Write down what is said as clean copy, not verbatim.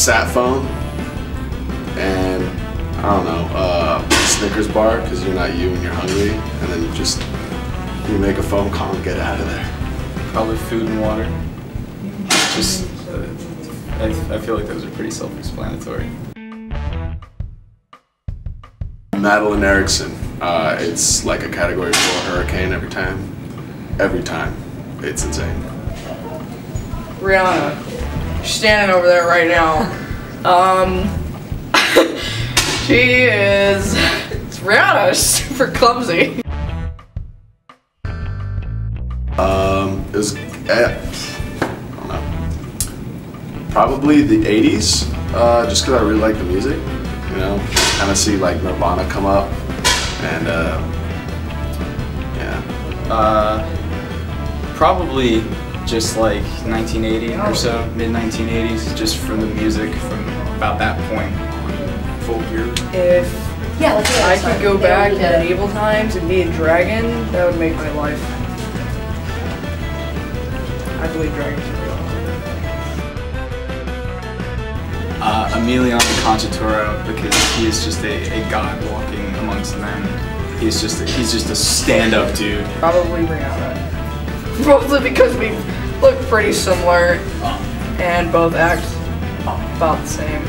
sat phone and I don't know, Snickers bar because you're not you and you're hungry, and then you make a phone call and get out of there. Probably food and water. Just, I feel like those are pretty self-explanatory. Madeline Erickson. It's like a Category 4 hurricane every time. Every time. It's insane. Rihanna. She's standing over there right now. She is... It's Rihanna. She's super clumsy. It was... I don't know. Probably the 80s, just because I really like the music. You know, kind of see like Nirvana come up, and yeah. Probably just like 1980 or so, mid-1980s, just from the music from about that point on. Full gear. If I could go back to medieval times and be a dragon, that would make my life. I believe dragons are real. Emiliano Conchitoro, because he is just a god walking amongst men. He's just a stand-up dude. Probably Rihanna. Mostly because we look pretty similar and both act about the same.